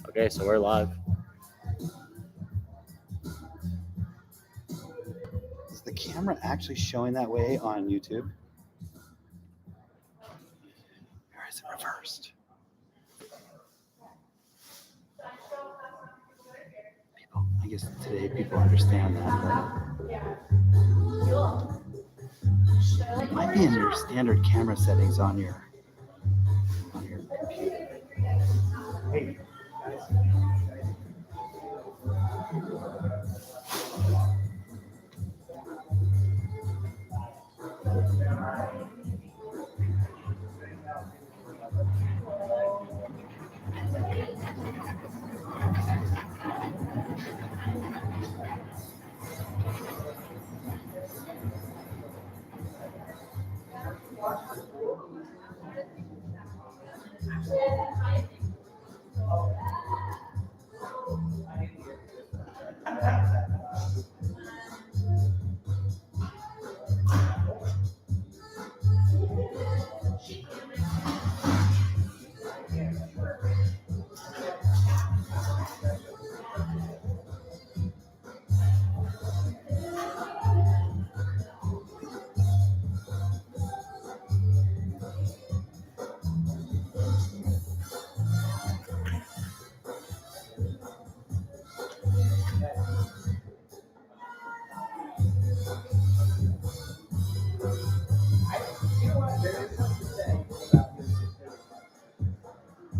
Okay, so we're live. Is the camera actually showing that way on YouTube? Or is it reversed? People, I guess today people understand that, but it might be in your standard camera settings on your computer. Hey,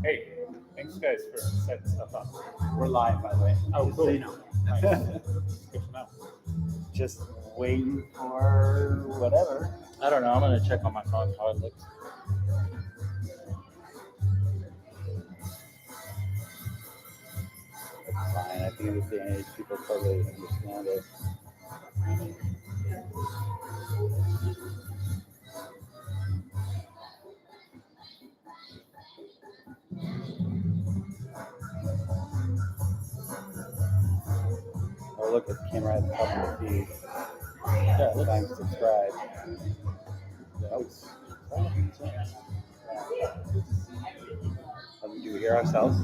Hey, thanks guys for setting stuff up. we're live, by the way. Oh, Just cool. so you know. Nice. Good to know. Just waiting for whatever. I don't know. I'm gonna check on my phone how it looks. It's fine. I think in this day and age, people totally understand it. Oh, look, the camera has a couple of feed. Yeah, it looks. Time to subscribe. Oh, do we hear ourselves?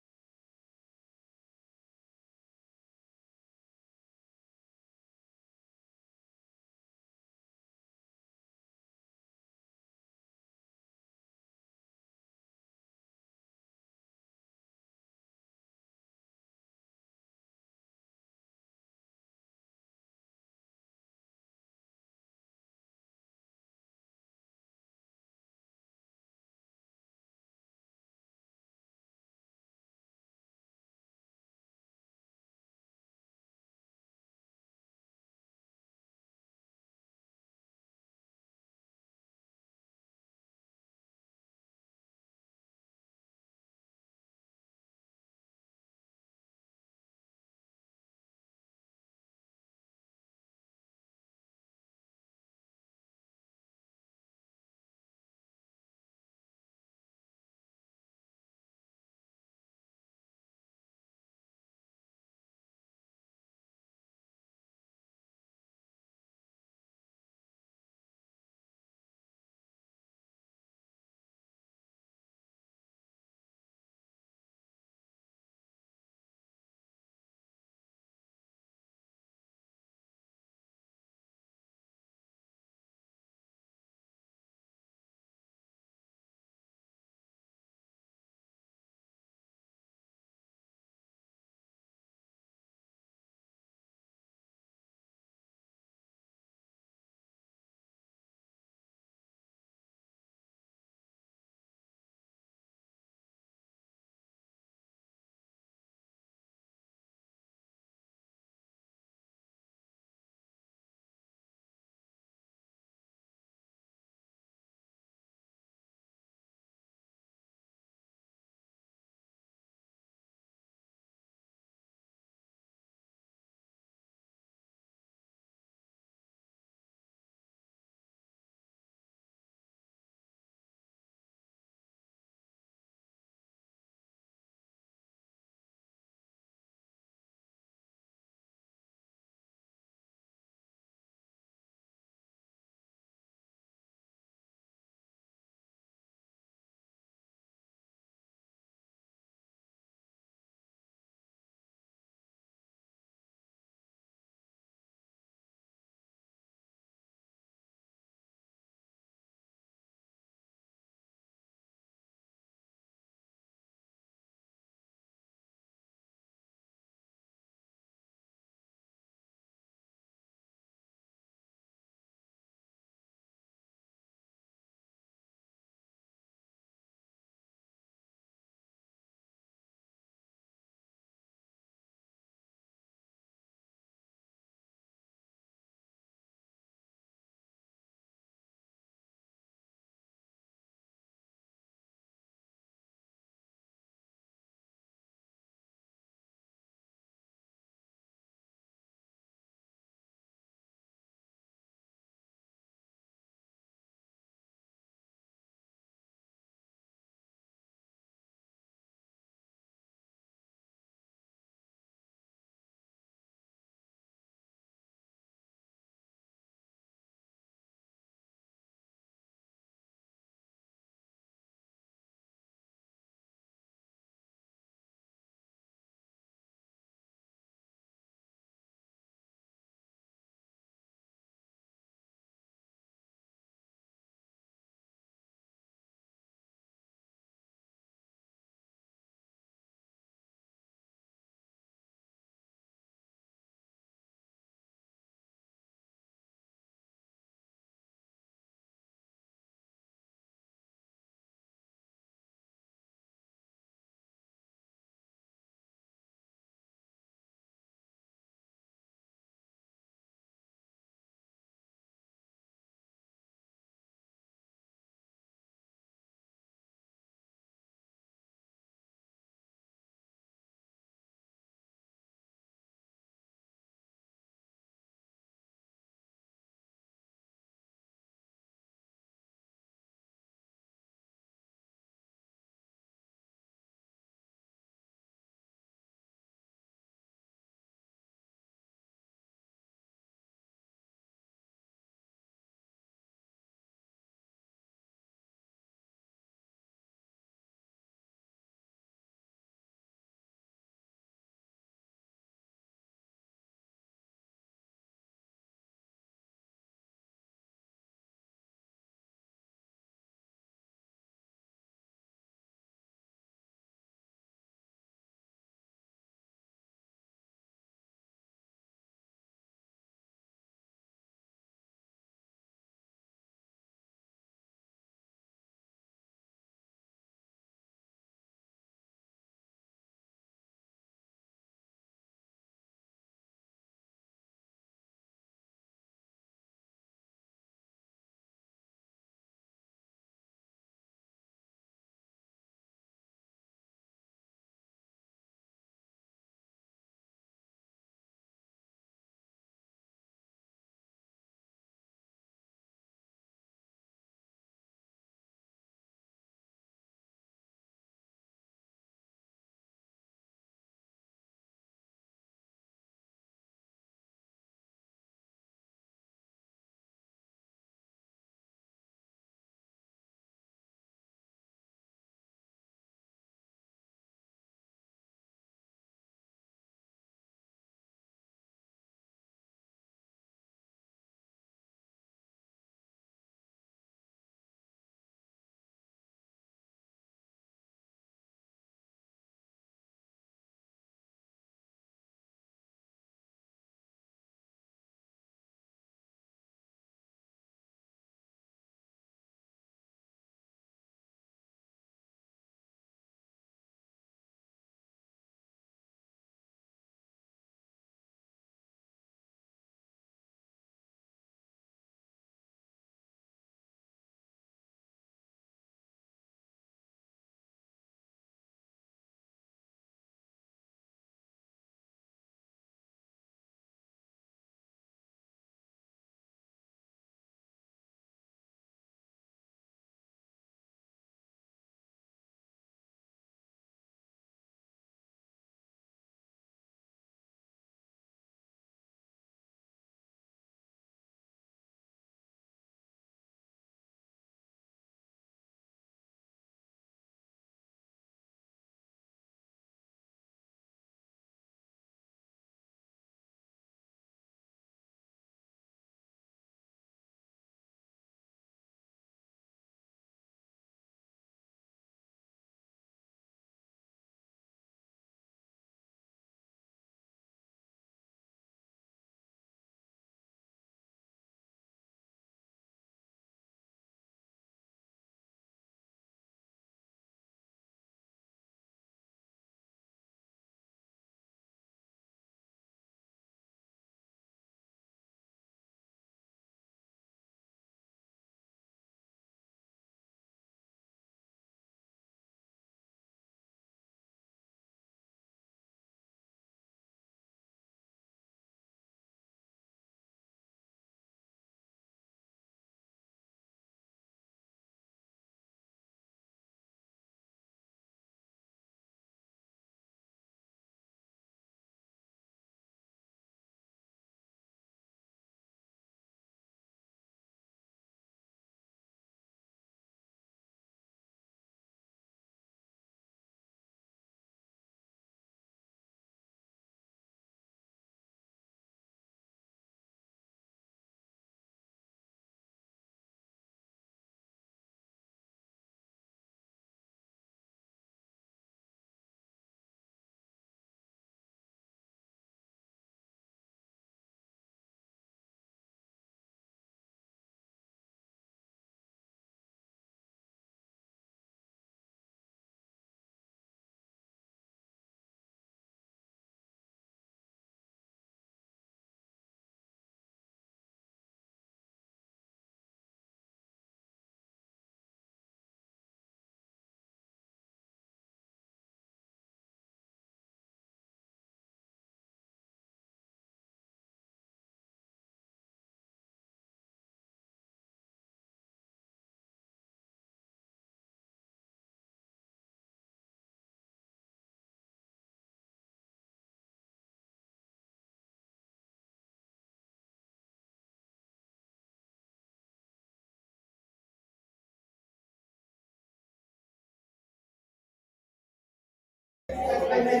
Yeah,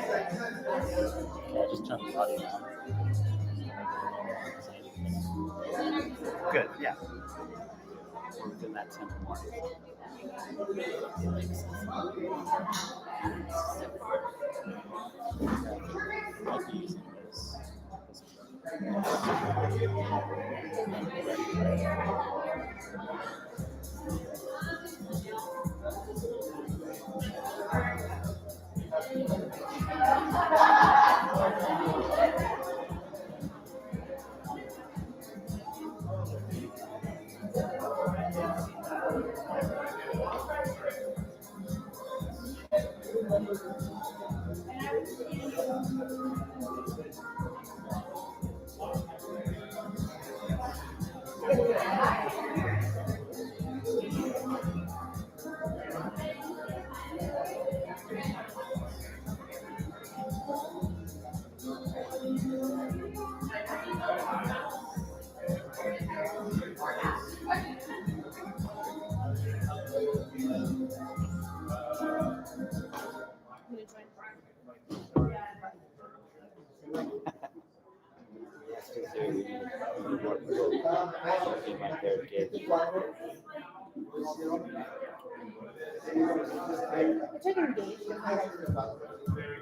just turn the audio down. Good, yeah. We're within that tempo mark. Might be using this. Yesterday we needed more people. Be my third kid. It's like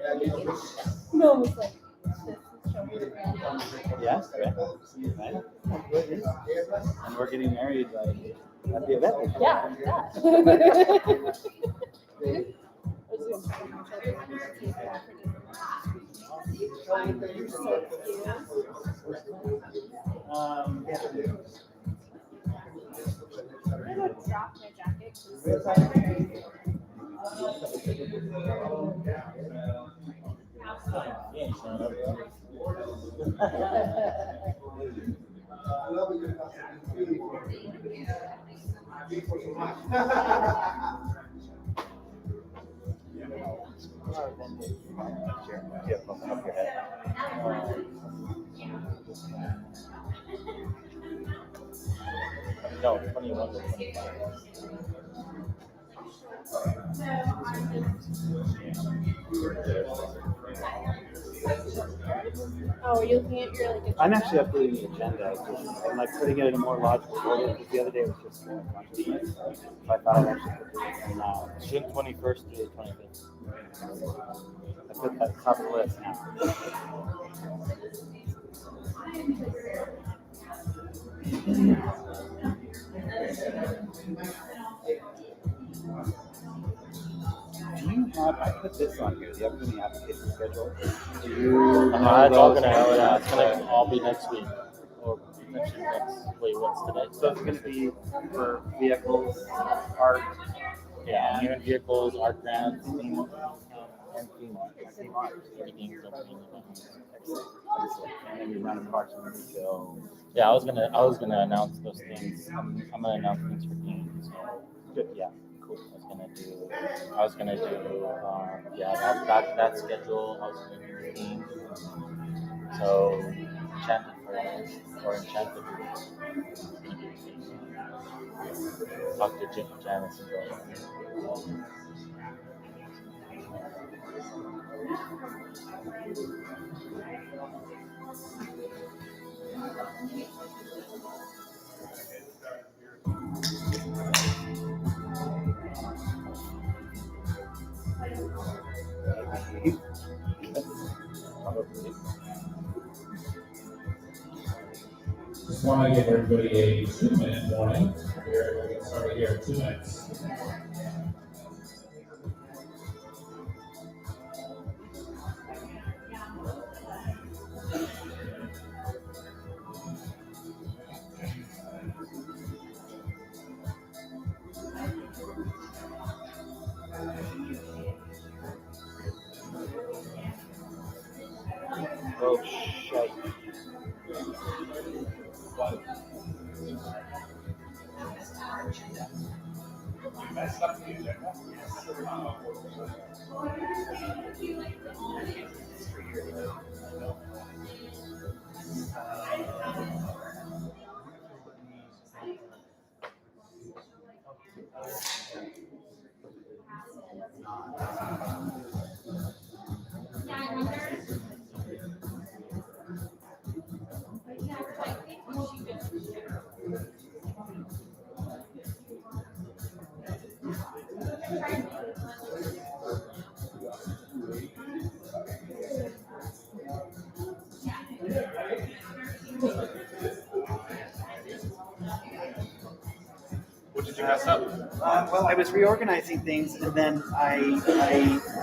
engaged. No, it's like this is showing. Yes, right? And we're getting married like at the event. Yeah, yeah. Yeah. I'm gonna drop my jacket 'cause Yeah, he's showing up. No, 21 to 25. oh, you're looking at your like. I'm actually updating the agenda. I'm like putting it in a more logical order because the other day it was just consciousness. So I thought I'd actually put this in now. June 21st to the 25th. I put that top of the list now. Do you have, I put this on here, the upcoming application schedule. Do you know It's all those? gonna, it's gonna all be next week. Or potentially next, wait, what's today? So it's going to be for vehicles, art, Yeah, human vehicles, art grants, and theme art. everything's opening up. And then we run a parks and retail. Yeah, I was gonna announce those things. I'm gonna announce things for games. So Good, yeah. cool. I was gonna do that schedule. I was gonna do games. So Enchanted or Enchanted. Talk to Janice and go. Just want to give everybody a 2-minute warning. We'll get started here in 2 minutes. Oh, shite. What did you mess up? Well, I was reorganizing things, and then I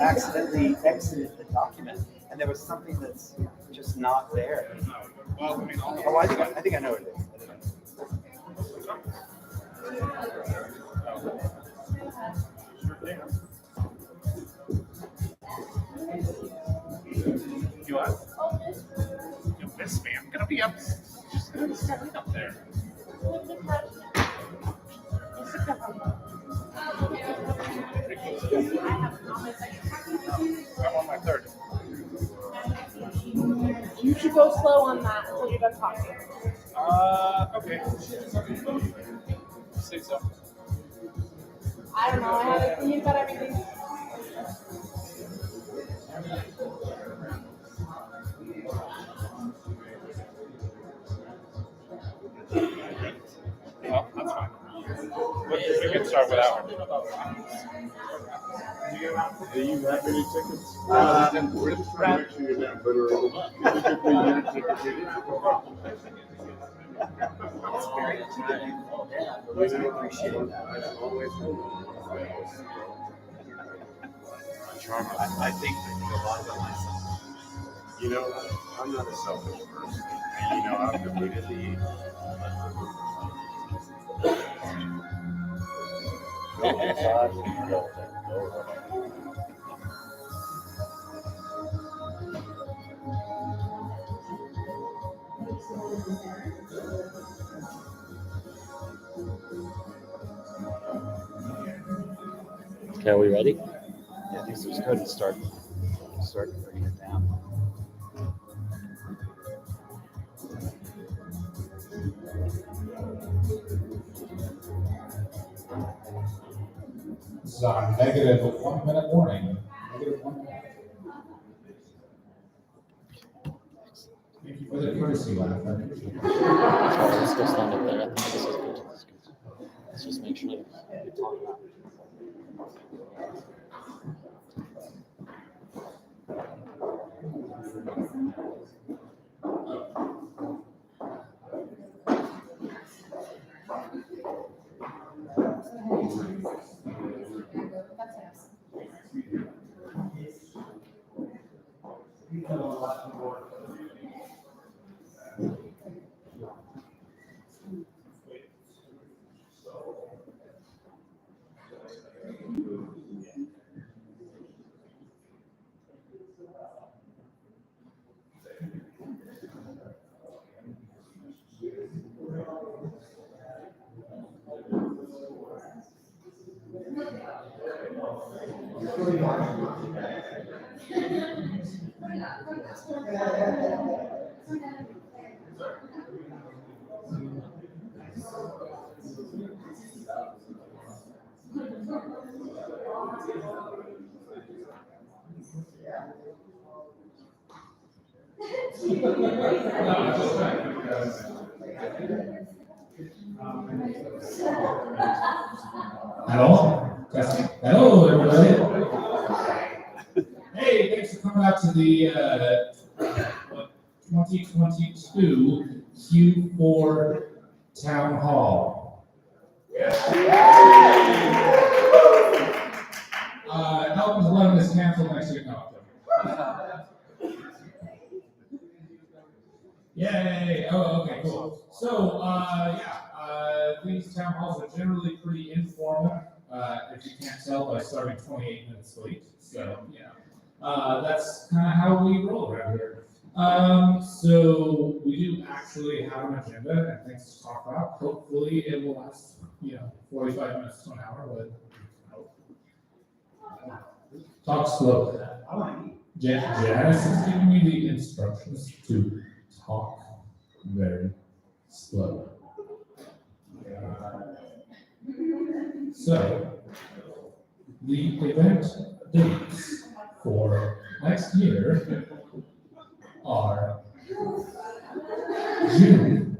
accidentally exited the document, and there was something that's just not there. Well, I mean, Oh, I think I know what it is. sure thing. You what? You miss me. I'm gonna be up. Just gonna be up there. I'm on my third. You should go slow on that until you're done talking. Okay. Say so. I don't know. I have an opinion about everything. Well, that's fine. We can start with that one. Do you have any tickets? We're just trying to make sure you're not better. It's very intimidating. I appreciate it. I think a lot about myself. You know, I'm not a selfish person. And you know, I'm completely. Okay, are we ready? Yeah, this was good to start bringing it down. This is our negative 1 minute warning. Negative 1 minute. Thank you for the courtesy laugh. I appreciate it. Sorry, let's go stand up there. I think this is good. This is good. Let's just make sure that we talk about it. Hello? Testing. Hello, everybody. Hey, thanks for coming out to the 2022 Q4 Town Hall. Elkins 11 is canceled next week. No. Yay! Oh, okay, cool. So, these town halls are generally pretty informal. If you can't tell by starting 28 minutes late. So, that's kind of how we roll around here. So we do actually have an agenda and things to talk about. Hopefully, it will last, 45 minutes to an hour. But talk slow. Janice is giving me the instructions to talk very slow. So, the event dates for next year are June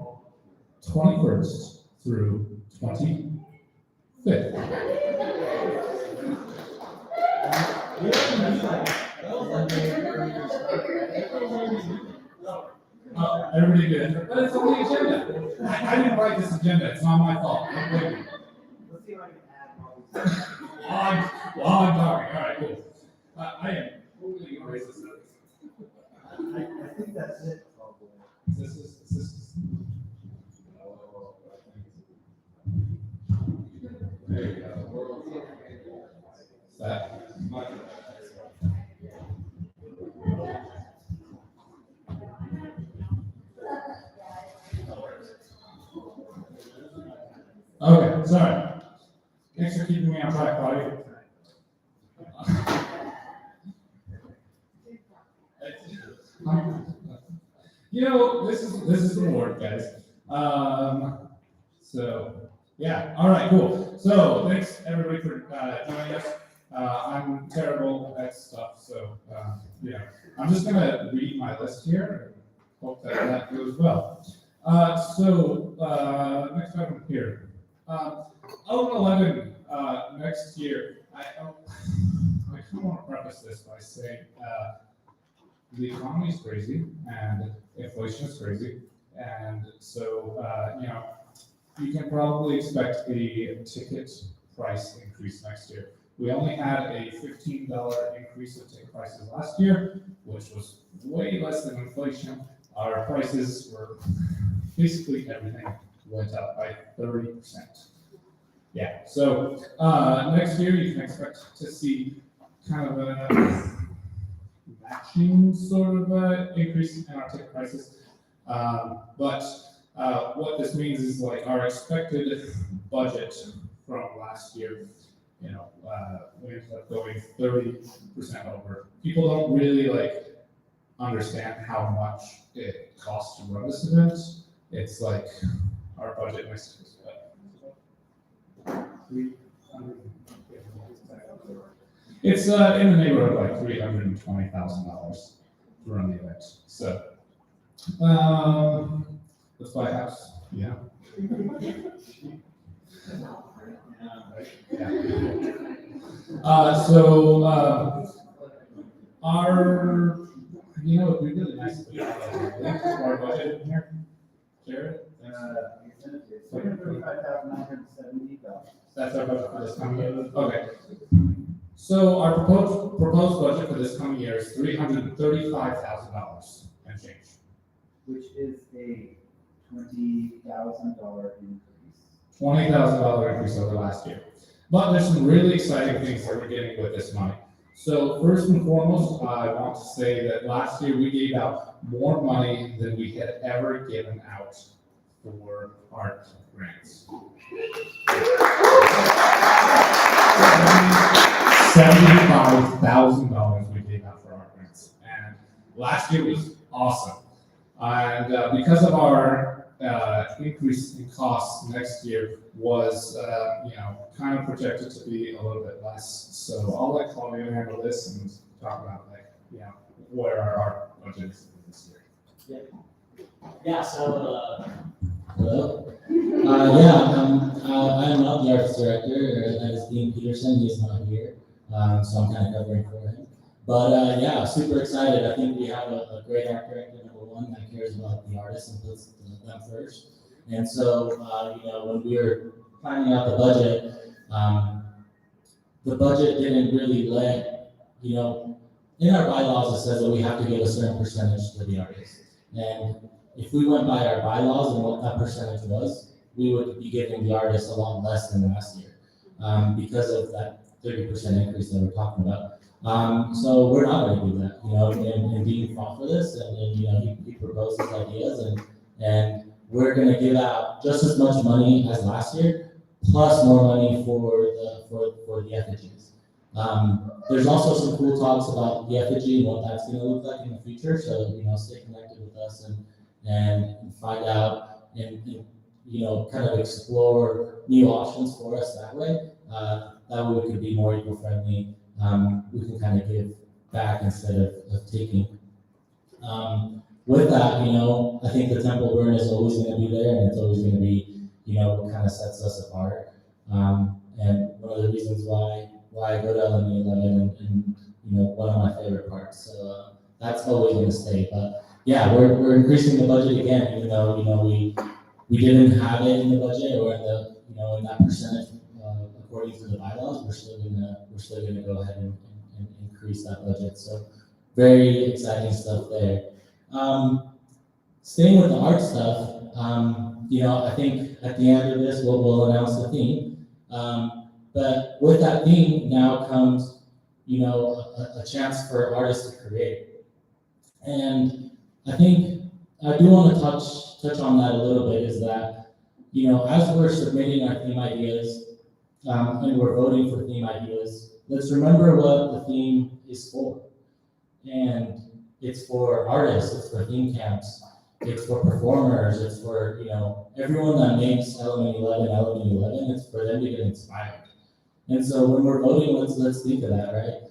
21st through 25th. Everybody good? But it's on the agenda. I didn't write this agenda. It's not my fault. Don't blame me. Let's see if I can add more. I'm talking. All right, cool. I am totally racist. I think that's it, probably. This is. Oh, there you go. Is that much? Okay, sorry. Thanks for keeping me on track, buddy. You know, this is the Lord, guys. So yeah, all right, cool. So thanks everybody for joining us. I'm terrible at stuff, so yeah, I'm just gonna read my list here and hope that that goes well. Next item here. 11 next year. I kind of want to preface this by saying the economy is crazy and inflation is crazy, and so you can probably expect a ticket price increase next year. We only had a $15 increase in ticket prices last year, which was way less than inflation. Our prices were basically everything went up by 30%. Yeah, so next year you can expect to see kind of a matching sort of increase in our ticket prices. But what this means is like our expected budget from last year, we ended up going 30% over. People don't really understand how much it costs to run this event. It's like our budget next year is it's in the neighborhood of like $320,000 to run the event. So let's buy a house. Yeah. It'd be really nice if we had our budget in here. Jared? $335,970. That's our budget for this coming year. Okay. So our proposed budget for this coming year is $335,000 and change. Which is a $20,000 increase. $20,000 increase over last year. But there's some really exciting things that we're getting with this money. So first and foremost, I want to say that last year we gave out more money than we had ever given out for art grants. $75,000 we gave out for art grants. And last year was awesome. And because of our increase in costs next year was, kind of projected to be a little bit less. So I'll let Claudia handle this and talk about where our art budget is this year. Yeah, so, hello. I'm not the arts director. That is Dean Peterson. He's not here, so I'm kind of covering for him. But super excited. I think we have a great art director, number one, that cares about the artists and puts them first. And so, when we were planning out the budget didn't really let, in our bylaws, it says that we have to give a certain percentage to the artists. And if we went by our bylaws and what that percentage was, we would be giving the artists a lot less than last year because of that 30% increase that we're talking about. So we're not going to do that, and Dean fought for this, and he proposed his ideas, and we're going to give out just as much money as last year, plus more money for the effigies. There's also some cool talks about the effigy and what that's going to look like in the future. So stay connected with us and find out and kind of explore new options for us that way. That way we could be more eco-friendly. We can kind of give back instead of taking. With that, I think the temple burn is always going to be there, and it's always going to be, what kind of sets us apart. And one of the reasons why I go to LME 11 and one of my favorite parts. So that's always going to stay. But yeah, we're increasing the budget again, even though we didn't have it in the budget or in the in that percentage according to the bylaws, we're still gonna go ahead and increase that budget. So very exciting stuff there. Staying with the art stuff, I think at the end of this, we'll announce the theme. But with that theme now comes, a chance for artists to create. And I think I do want to touch on that a little bit, is that, as we're submitting our theme ideas, and we're voting for theme ideas, let's remember what the theme is for. And it's for artists, it's for theme camps, it's for performers, it's for, everyone that makes Element 11, it's for them to get inspired. And so when we're voting, let's think of that, right?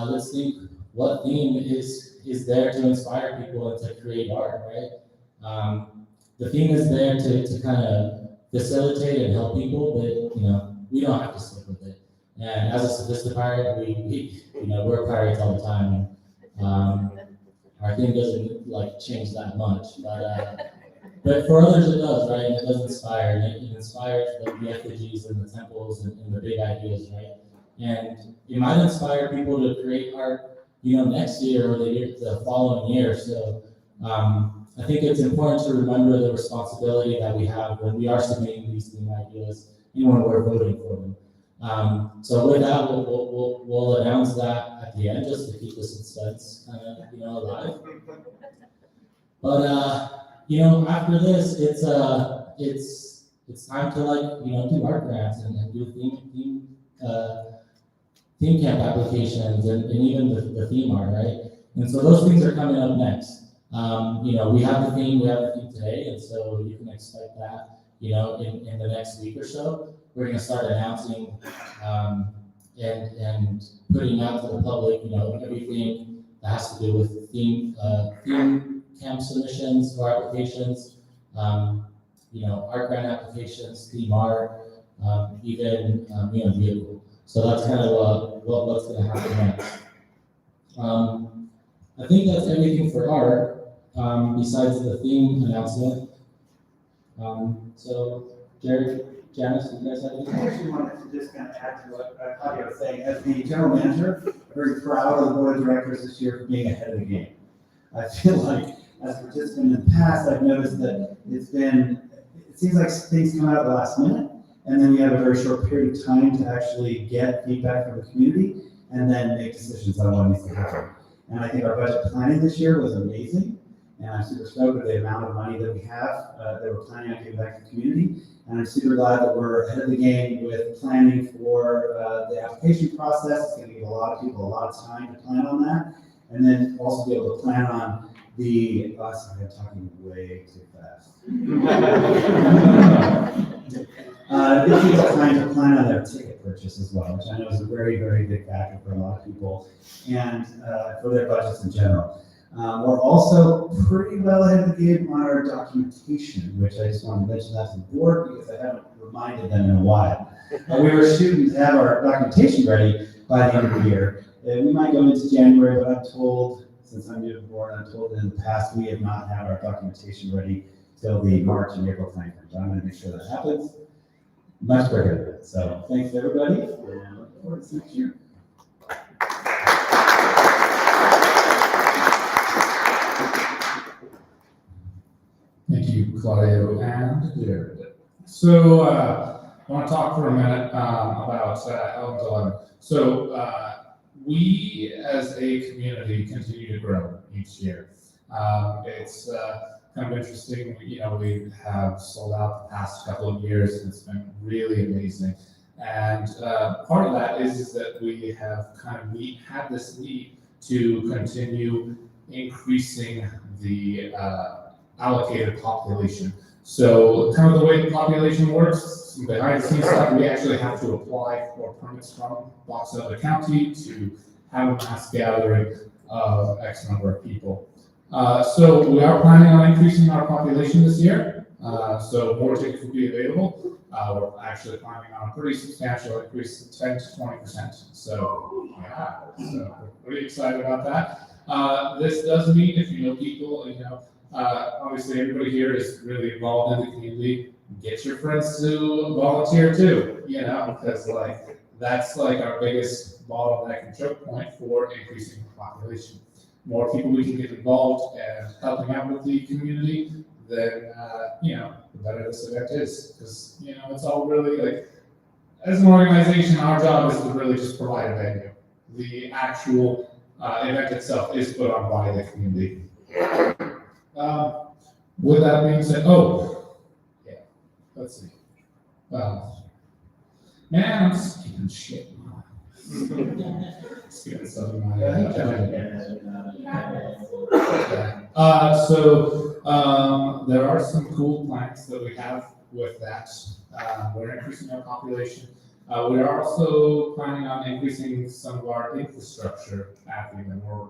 Let's think what theme is there to inspire people and to create art, right? The theme is there to kind of facilitate and help people, but, we don't have to stick with it. And as a sophisticated, we're pirates all the time. Our theme doesn't change that much, but for others it does, right? And it does inspire, and it inspires the effigies and the temples and the big ideas, right? And it might inspire people to create art, next year or the following year. So I think it's important to remember the responsibility that we have when we are submitting these theme ideas and when we're voting for them. So with that, we'll announce that at the end, just to keep the suspense kind of, alive. But after this, it's time to do art grants and do theme camp applications and even the theme art, right? And so those things are coming up next. We have the theme today, and so you can expect that, in the next week or so. We're going to start announcing and putting out to the public, everything that has to do with theme camp submissions or applications, art grant applications, theme art, even vehicle. So that's kind of what's going to happen next. I think that's everything for art, besides the theme announcement. So Jared, Janice, you guys have anything? I actually wanted to just kind of add to what Claudia was saying. As the general manager, I'm very proud of the board of directors this year for being ahead of the game. I feel like, as a participant in the past, I've noticed that it seems like things come out at the last minute, and then you have a very short period of time to actually get feedback from the community, and then make decisions on what needs to happen. And I think our budget planning this year was amazing, and I'm super stoked with the amount of money that we have that we're planning on giving back to the community. And I'm super glad that we're ahead of the game with planning for the application process. It's going to give a lot of people a lot of time to plan on that, and then also be able to plan on the. Oh, sorry, I'm talking way too fast. Give people time to plan on their ticket purchase as well, which I know is a very, very big factor for a lot of people, and for their budgets in general. We're also pretty well ahead of the game on our documentation, which I just wanted to mention that to the board because I haven't reminded them in a while. We were shooting to have our documentation ready by the end of the year. We might go into January, but I'm told, since I'm new to the board, I'm told that in the past we have not had our documentation ready till the March and April timeframe. So I'm going to make sure that happens much quicker than that. So thanks everybody, and I look forward to next year. Thank you, Claudio and Jared. So I want to talk for a minute about Element 11. So we as a community continue to grow each year. It's kind of interesting. We have sold out the past couple of years, and it's been really amazing. And part of that is that we have kind of had this need to continue increasing the allocated population. So kind of the way the population works, some behind the scenes stuff, we actually have to apply for permits from Box Elder County to have a mass gathering of X number of people. So we are planning on increasing our population this year. So more tickets will be available. We're actually planning on a pretty substantial increase of 10 to 20%. So yeah, so we're pretty excited about that. This does mean, if you know people, obviously everybody here is really involved in the community. get your friends to volunteer too, you know, because like, that's like our biggest bottleneck and choke point for increasing the population. More people we can get involved and helping out with the community, then, you know, the better this event is. Because, you know, it's all really like, as an organization, our job is to really just provide a venue. The actual event itself is put on by the community. With that being said, let's see. Man, I'm skipping shit. Skipping stuff in my there are some cool plans that we have with that. We're increasing our population. We are also planning on increasing some of our infrastructure at the event. We're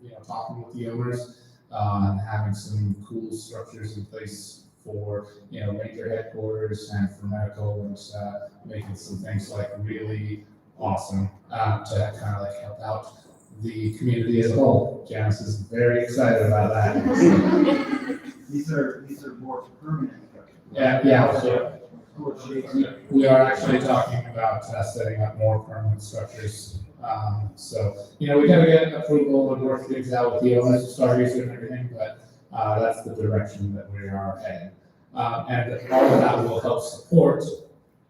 you know, talking with the owners and having some cool structures in place for, you know, ranger headquarters and for medical, and making some things like really awesome to kind of like help out the community as a whole. Janice is very excited about that. These are more permanent. Yeah. So we are actually talking about setting up more permanent structures. So, you know, we gotta get approval and work things out with the owners, starters and everything, but that's the direction that we are heading. And all of that will help support,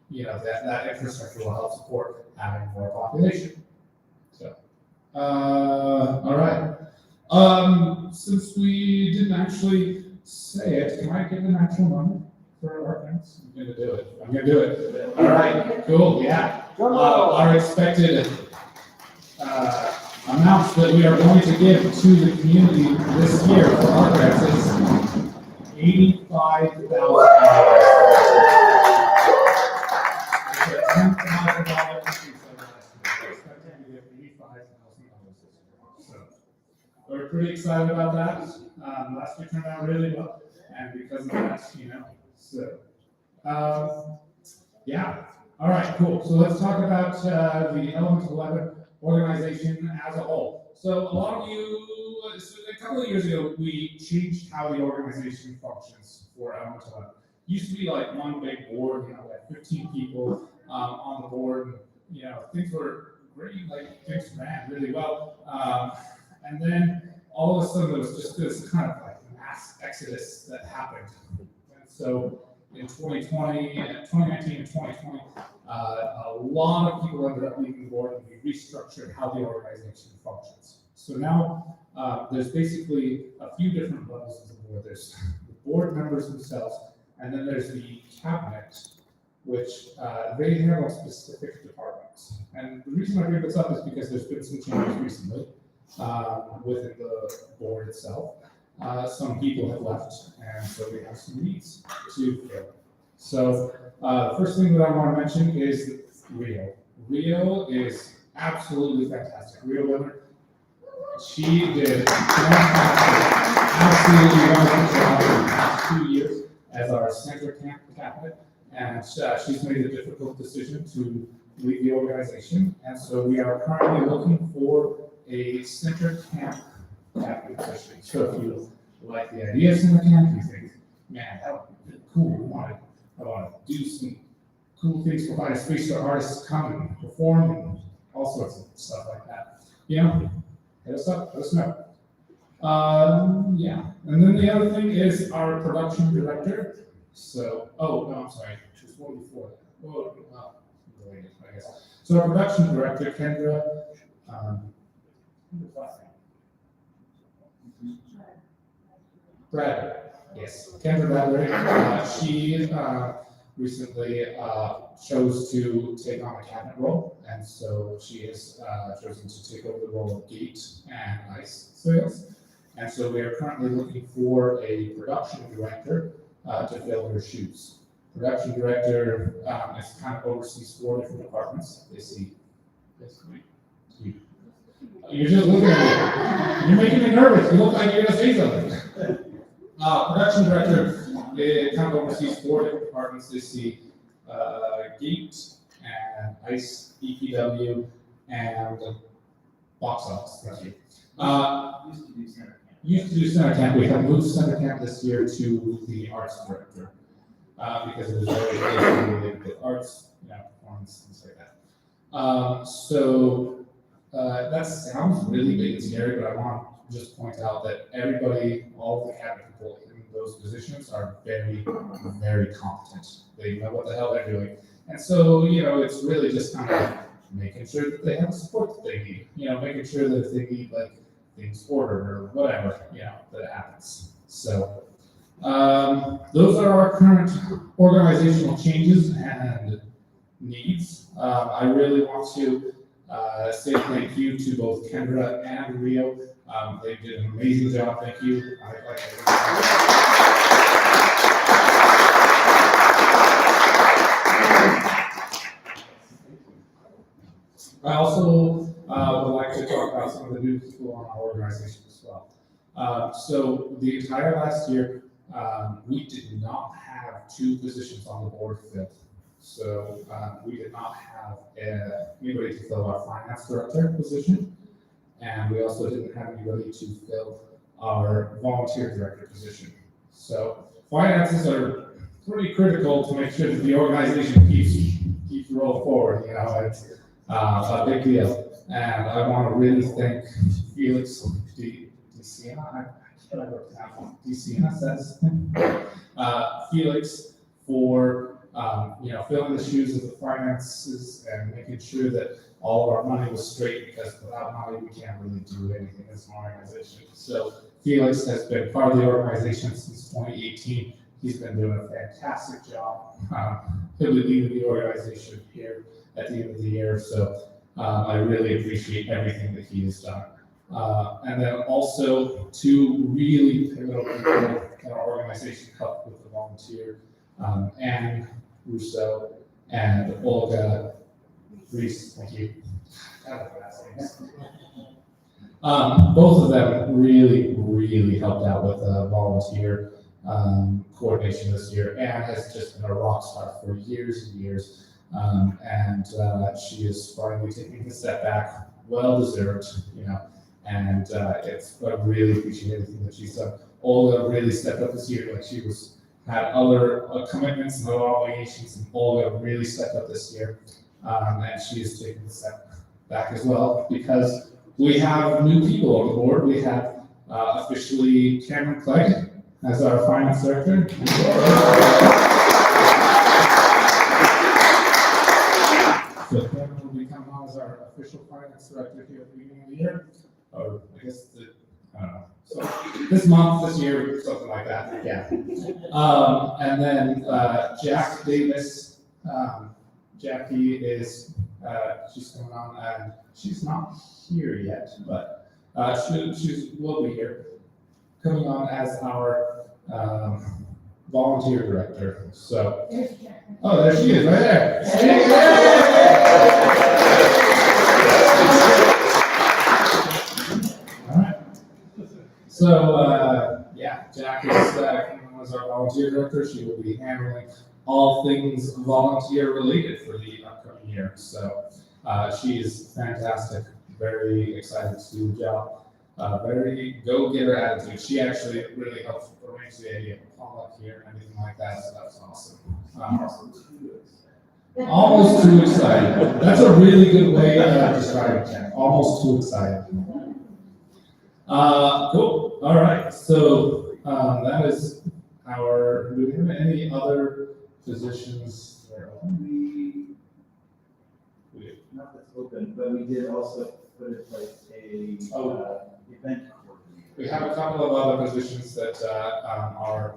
you know, that infrastructure will help support having more population. So, all right. Since we didn't actually say it, can I give an actual number for our friends? I'm gonna do it. All right, cool, yeah. Our expected amounts that we are going to give to the community this year for our grants is $85,000. It's a $10,000 increase over last year. We're expecting to give $85,000 this year. So we're pretty excited about that. Last year turned out really well, and because of that, you know, so yeah. All right, cool. So let's talk about the Elemental 11 organization as a whole. So a lot of you, a couple of years ago, we changed how the organization functions for Elemental 11. It used to be like one big board, you know, like 15 people on the board. You know, things were great, like things ran really well. And then all of a sudden there was just this kind of like mass exodus that happened. And so in 2019 and 2020, a lot of people ended up leaving the board, and we restructured how the organization functions. So now there's basically a few different levels of the board. There's the board members themselves, and then there's the cabinet, which they handle specific departments. And the reason I bring this up is because there's been some changes recently within the board itself. Some people have left, and so we have some needs to fill. So the first thing that I want to mention is Rio. Rio is absolutely fantastic. Rio Winter, she did fantastic, absolutely wonderful job in the past 2 years as our center camp cabinet, and she's made a difficult decision to leave the organization, and so we are currently looking for a center camp cabinet position. So if you like the idea of center camp, you think, man, that would be cool. I want to do some cool things, provide a space for artists to come and perform and all sorts of stuff like that. You know, hit us up, let us know. Yeah, and then the other thing is our production director. So, I'm sorry, there's one before that. Related, I guess. So our production director, Kendra, Bradley. Yes, Kendra Bradley. She recently chose to take on a cabinet role, and so she has chosen to take over the role of gate and ice sales. And so we are currently looking for a production director to fill her shoes. Production director is kind of oversees 4 different departments. You're just looking at me. You're making me nervous. You look like you're gonna say something. Production director kind of oversees 4 different departments. They see gate and ice, EPW, and box office. Thank you. Used to do center camp. We have moved center camp this year to the arts director. because it is very closely related with arts, performance, things like that. That sounds really big and scary, but I want to just point out that everybody, all of the cabinet people in those positions are very, very competent. They know what the hell they're doing. And so, it's really just kind of making sure that they have the support that they need, making sure that if they need like things ordered or whatever, that it happens. So, those are our current organizational changes and needs. I really want to say thank you to both Kendra and Rio. They did an amazing job. Thank you. I'd like to I also would like to talk about some of the new people on our organization as well. So the entire last year, we did not have 2 positions on the board filled. So we did not have anybody to fill our finance director position, and we also didn't have anybody to fill our volunteer director position. So finances are pretty critical to make sure that the organization keeps rolling forward. It's a big deal, and I want to really thank Felix DeSiena. I can't remember DeSiena says Felix for filling the shoes of the finances and making sure that all of our money was straight, because without money we can't really do anything as an organization. So Felix has been part of the organization since 2018. He's been doing a fantastic job. He'll be leading the organization here at the end of the year, so I really appreciate everything that he has done. And then also 2 really pivotal people in our organization helped with the volunteer, Anne Russo and Olga Reese. Thank you. Both of them really helped out with volunteer coordination this year. Anne has just been a rock star for years and years. And she is finally taking a step back, well deserved, and I really appreciate everything that she's done. Olga really stepped up this year, like she had other commitments and other obligations, and Olga really stepped up this year, and she is taking a step back as well, because we have new people on the board. We have officially Cameron Clegg as our finance director. So Cameron will be coming on as our official finance director here at the beginning of the year, or I guess I don't know. So this month, this year, something like that. Yeah. And then Jack Davis. Jackie is she's coming on, and she's not here yet, but she will be here, coming on as our volunteer director. So, oh, there she is, right there. All right. So, Jack is coming on as our volunteer director. She will be handling all things volunteer related for the upcoming year. So, she is fantastic. Very excited to do the job. Very go-getter attitude. She actually really helped arrange the idea of potluck here and everything like that, so that's awesome. Almost too excited. That's a really good way of describing it. Almost too excited. Cool. All right. So that is our. Do we have any other positions that are open? Not that's open, but we did also put in place a event coordinator. We have a couple of other positions that are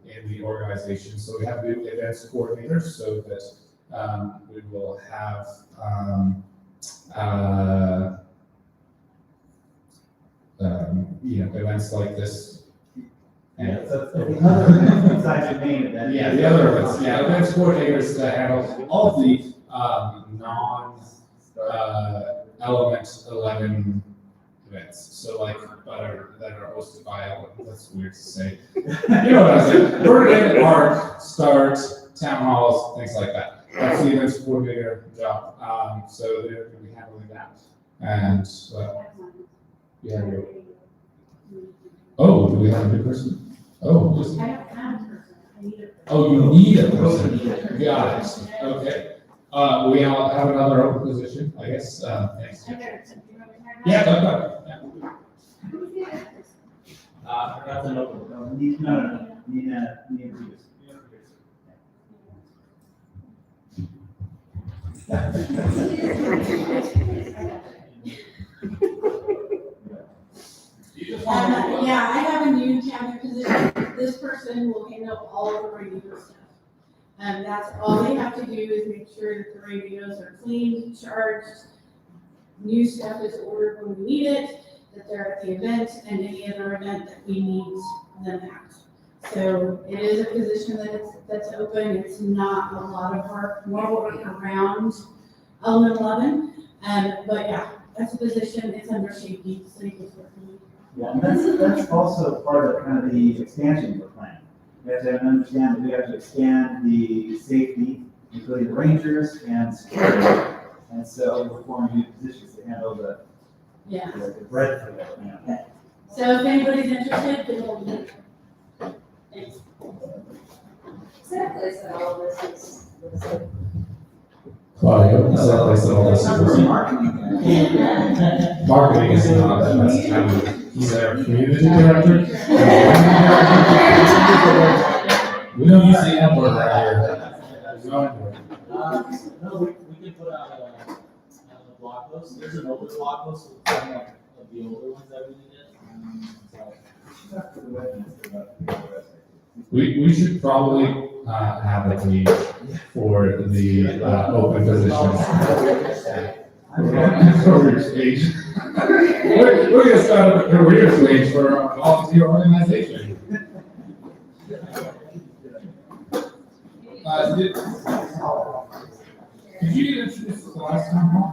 in the organization. So we have the events coordinator, so that we will have events like this. And so the other events besides the main event. Yeah, the other events. Yeah, events coordinators that handle all of the Element 11 events. So like that are hosted by Element. That's weird to say. You know what I'm saying? Burden, ARC, START, town halls, things like that. That's the events coordinator job. So they're going to be handling that. And do we have a new person? Oh, I don't have a person. I need a. Oh, you need a person. Got it. Okay. We all have another open position, I guess. Thanks. I better, do you want me to turn that? Yeah, go. Who's the other person? That's an open. No, Nina Bruce. Yeah, I have a new cabinet position. This person will handle all of the radio stuff. And that's all they have to do is make sure that the radios are cleaned, charged, new stuff is ordered when we need it, that they're at the event and any other event that we need them at. So it is a position that's open. It's not a lot of work, more work around Element 11. But yeah, that's a position. It's under safety, so you can work on it. Yeah, and that's also part of kind of the expansion we're planning. We have to understand that we have to expand the safety, including rangers and security. And so we're forming new positions to handle the Yeah. breadth of it, you know. So if anybody's interested, then we'll meet. Thanks. Is there a place that all of this is? Claudio, is that place that all this is? Marketing is not, that's kind of, he's our community director. We don't use the N word right here. There's no N word. No, we can put out a blog post. There's an older blog post with some of the older ones that we did. We should probably have a page for the open positions. Careers page. We're gonna start up a careers page for our volunteer organization. Did you introduce the last time, Paul?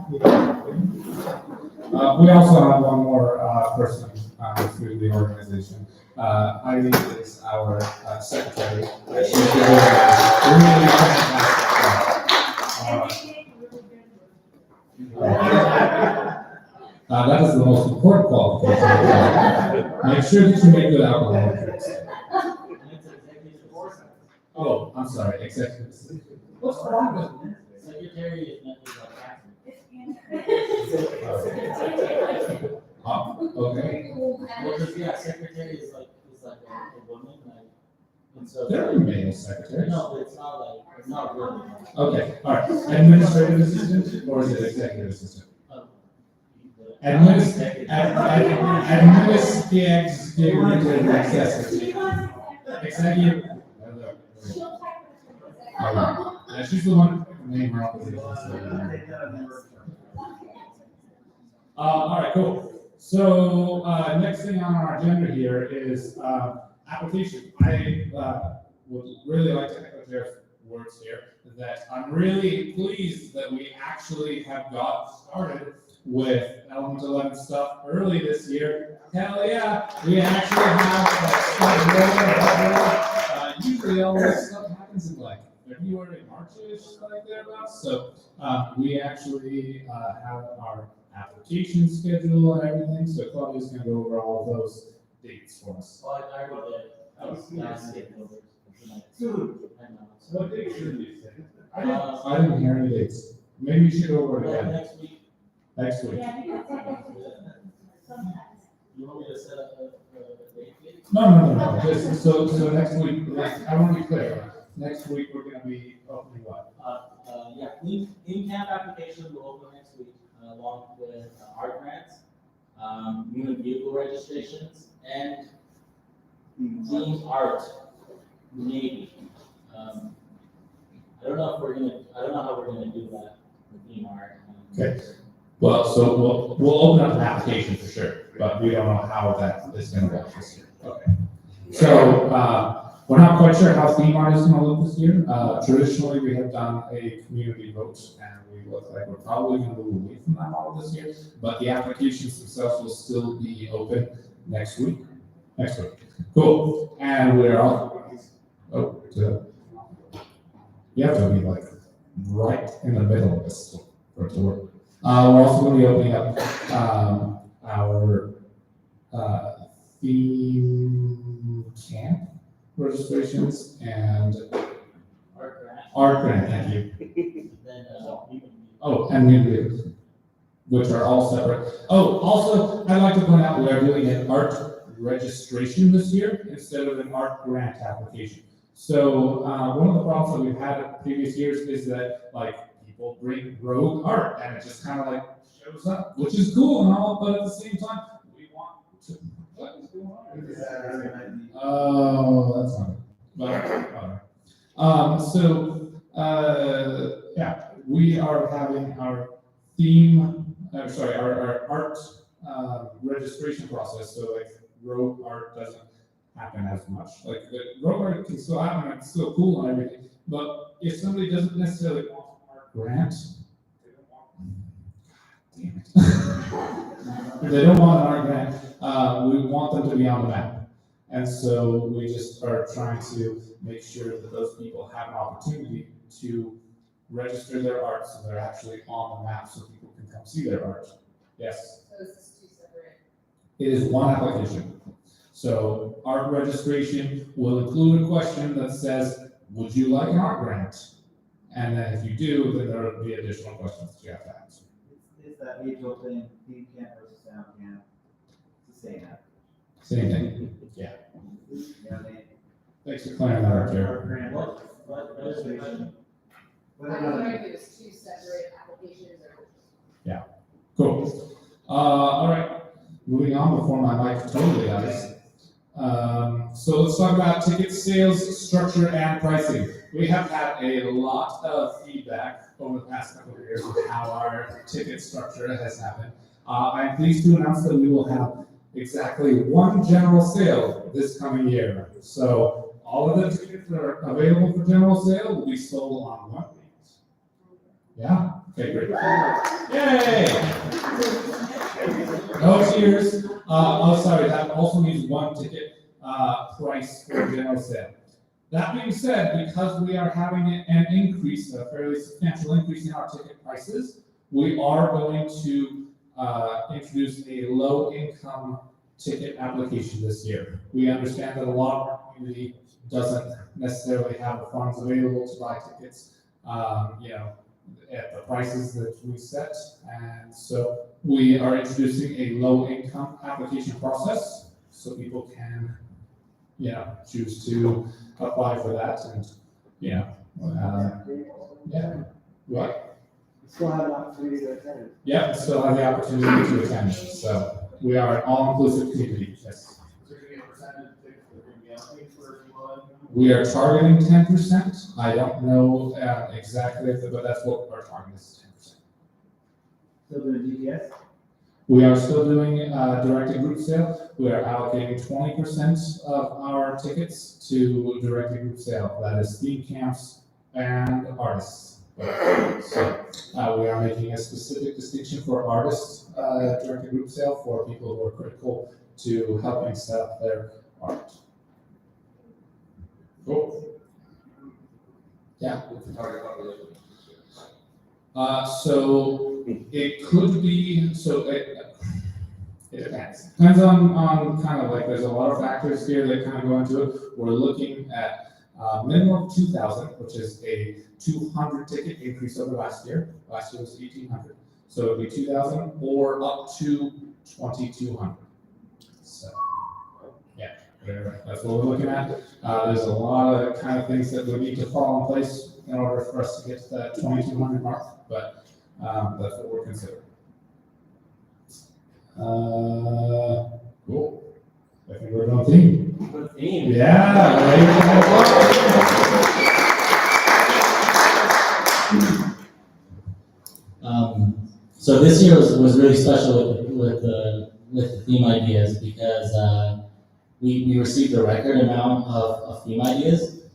We also have one more person through the organization. Eileen is our secretary. She's doing a really fantastic job. That is the most important qualification. Make sure that you make good alcohol drinks. Oh, I'm sorry, executive assistant. What's wrong with it? Secretary is not Okay. well, because yeah, secretary is like a woman, like, and so. There are male secretaries. No, but it's not really. Okay, all right. Administrative assistant or is it executive assistant? Executive. Executive. Yeah, she's the one name her opposition. All right, cool. So, next thing on our agenda here is, application. I, would really like to echo Jeff's words here, that I'm really pleased that we actually have got started with Element 11 stuff early this year. Hell yeah, we actually have stuff rolling. Usually all this stuff happens in like February, March-ish, like thereabouts. So, we actually, have our application schedule and everything, so Claudia's gonna go over all of those dates for us. Well, I already did. I was skipping over tonight. What date should we say? I didn't hear any dates. Maybe you should go over it Well, again. next week, Next week. Yeah, I think that's sometimes. you want me to set up a date? No. Just, so next week, like, I want to be clear. Next week, we're gonna be opening what? Yeah, in-camp application will open next week, along with art grants, unit vehicle registrations, and team art, maybe. I don't know how we're gonna do that with team art. Okay. Well, so we'll open up an application for sure, but we don't know how that is gonna work this year. Okay. So, we're not quite sure how theme art is gonna look this year. Traditionally, we have done a community vote, and we look like we're probably gonna move away from that model this year. But the applications themselves will still be open next week. Cool. And we're all, you have to be like right in the middle of this for it to work. We're also gonna be opening up, our, theme camp registrations and Art grant, art grant, thank you. then, Oh, and new vehicles, which are all separate. Oh, also, I'd like to point out we are doing an art registration this year instead of an art grant application. So, one of the problems that we've had in previous years is that, like, people bring rogue art and it just kind of like shows up, which is cool and all, but at the same time, we want to, what is going on? Oh, that's not good. But, yeah, we are having our theme, our art registration process. So like rogue art doesn't happen as much. Like the rogue art can still happen, and it's still cool and everything. But if somebody doesn't necessarily want an art grant, if they don't want an art grant, we want them to be on the map. And so we just are trying to make sure that those people have an opportunity to register their art so they're actually on the map so people can come see their art. Yes? So is this two separate? It is one application. So art registration will include a question that says, would you like an art grant? And then if you do, then there will be additional questions that you have to answer. It's that age-old thing, theme camp versus sound camp. It's the same app. Same thing. Yeah. You know what I mean? Thanks for clearing that up, Jared. Art grant, what registration? what I about- was wondering if it was two separate applications or. Cool. All right. Moving on before my mic totally dies. So let's talk about ticket sales, structure, and pricing. We have had a lot of feedback over the past couple of years of how our ticket structure has happened. I'm pleased to announce that we will have exactly one general sale this coming year. So all of the tickets that are available for general sale will be sold on one week. Yeah? Okay, great. Yay! No cheers. Sorry, that also means one ticket price for general sale. That being said, because we are having an increase, a fairly substantial increase in our ticket prices, we are going to introduce a low-income ticket application this year. We understand that a lot of our community doesn't necessarily have the funds available to buy tickets, at the prices that we set. And so we are introducing a low-income application process so people can, choose to apply for that and, yeah. What? Still have an opportunity to attend. Yeah, still have the opportunity to attend. So we are an all-inclusive community, yes. We are targeting 10%. I don't know exactly, but that's what our target is, 10%. Still doing GPS? We are still doing directed group sale. We are allocating 20% of our tickets to directed group sale. That is theme camps and artists. So we are making a specific distinction for artists directed group sale for people who are critical to helping set up their art. Cool. Yeah. So it could be, so it depends. Depends on kind of like, there's a lot of factors here that kind of go into it. We're looking at minimum of 2,000, which is a 200 ticket increase over last year. Last year was 1,800. So it'd be 2,000 or up to 2,200. So, yeah, that's what we're looking at. There's a lot of kind of things that would need to fall in place in order for us to get to that 2,200 mark, but that's what we're considering. Cool. I think we're on theme. Good theme. Yeah. So this year was really special with the theme ideas because we received a record amount of theme ideas,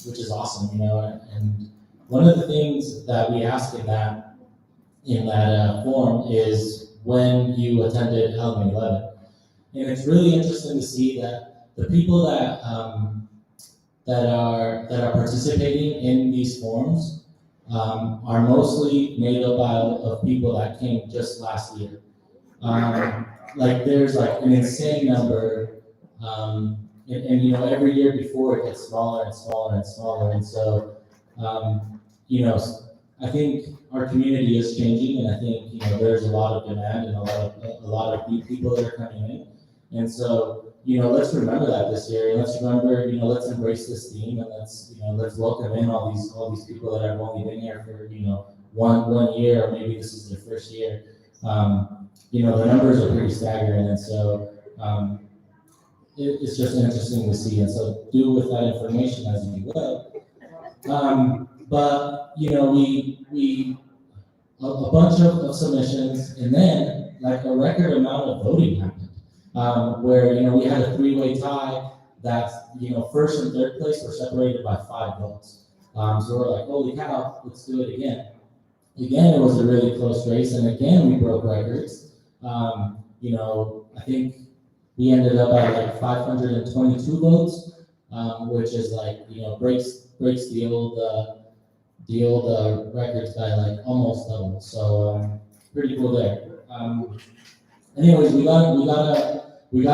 which is awesome, and one of the things that we asked in that form is when you attended Element 11. And it's really interesting to see that the people that are participating in these forums are mostly made up of people that came just last year. Like there's like an insane number and you know, every year before it gets smaller and smaller and smaller. And so, you know, I think our community is changing, and I think, you know, there's a lot of demand and a lot of new people that are coming in. And so, you know, let's remember that this year, and let's remember, you know, let's embrace this theme, and let's, you know, let's welcome in all these people that have only been here for, you know, one year, or maybe this is their first year. You know, the numbers are pretty staggering, and so it's just interesting to see. And so do with that information as you will. But you know, we a bunch of submissions, and then like a record amount of voting happened, where, you know, we had a 3-way tie that, you know, first and third place were separated by 5 votes. So we're like, holy cow, let's do it again. Again, it was a really close race, and again, we broke records. You know, I think we ended up at like 522 votes, which is like, you know, breaks the old records by like almost double. So pretty cool there. Anyways, we got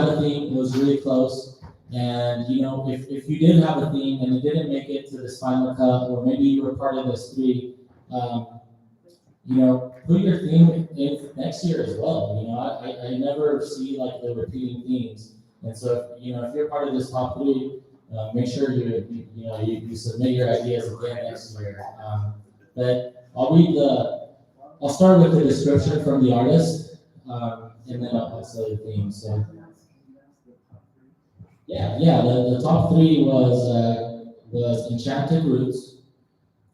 a theme. It was really close. And you know, if you did have a theme and it didn't make it to this final cut, or maybe you were part of this 3, you know, put your theme in next year as well. You know, I never see like the repeating themes. And so, if, you know, if you're part of this top 3, make sure you submit your ideas again next year. But I'll start with the description from the artist, and then I'll say the theme. So the top 3 was Enchanted Roots,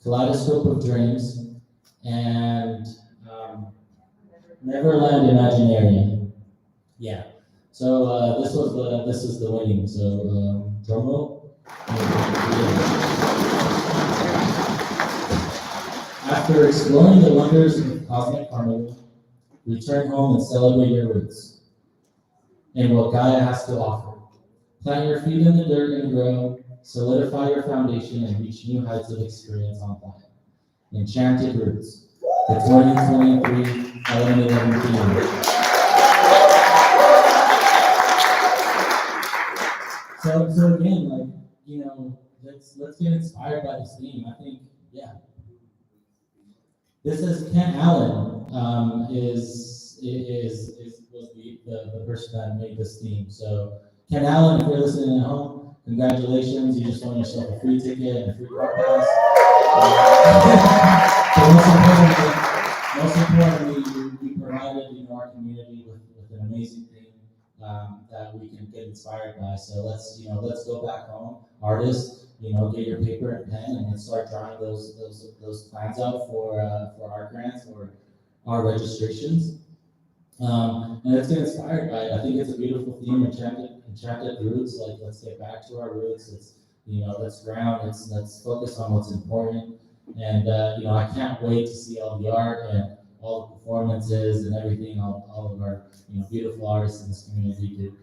Kaleidoscope of Dreams, and Neverland Imaginarium. Yeah. So this is the winning. So drum roll. After exploring the wonders of Cosmic Carnival, return home and celebrate your roots and what Gaia has to offer. Plant your feet in the dirt and grow, solidify your foundation, and reach new heights of experience on planet. Enchanted Roots, the 2023 11/11 theme. So again, like, you know, let's get inspired by this theme. I think, yeah. This is Kent Allen, was the person that made this theme. So Kent Allen, if you're listening at home, congratulations. You just won yourself a free ticket and a free car pass. So most importantly, we provided, you know, our community with an amazing theme that we can get inspired by. So let's go back home, artists, you know, get your paper and pen, and let's start drawing those plans out for our grants or our registrations. And let's get inspired by it. I think it's a beautiful theme, enchanted roots. Like, let's get back to our roots. Let's ground. Let's focus on what's important. And you know, I can't wait to see all the art and all the performances and everything all of our, you know, beautiful artists in this community do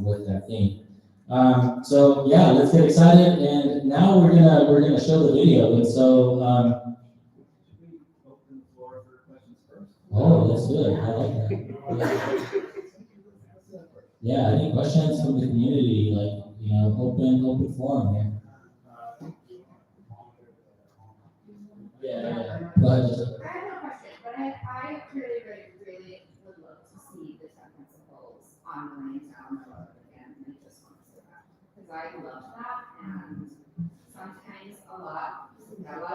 with that theme. So yeah, let's get excited. And now we're gonna show the video. And so Should we open the floor for questions first? oh, that's good. I like that. Yeah, any questions from the community? Like, you know, open forum here. Yeah. Go ahead, Jessica. I have no question, but I really would love to see the 10 principles on Williamstown Road again. I just want to say that, because I love that, and sometimes a lot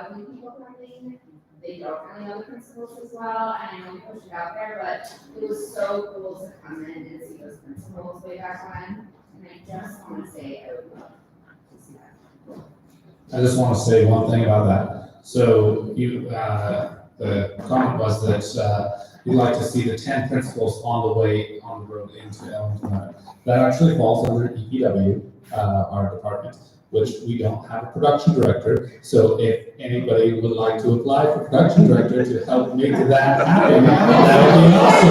of new people coming, they don't really know the principles as well, and I know we pushed it out there, but it was so cool to come in and see those principles way back when, and I just want to say I would love to see that. I just want to say one thing about that. So the comment was that you'd like to see the 10 principles on the road into Ellington. That actually falls under DPW, our department, which we don't have a production director. So if anybody would like to apply for production director to help make that happen, that would be awesome.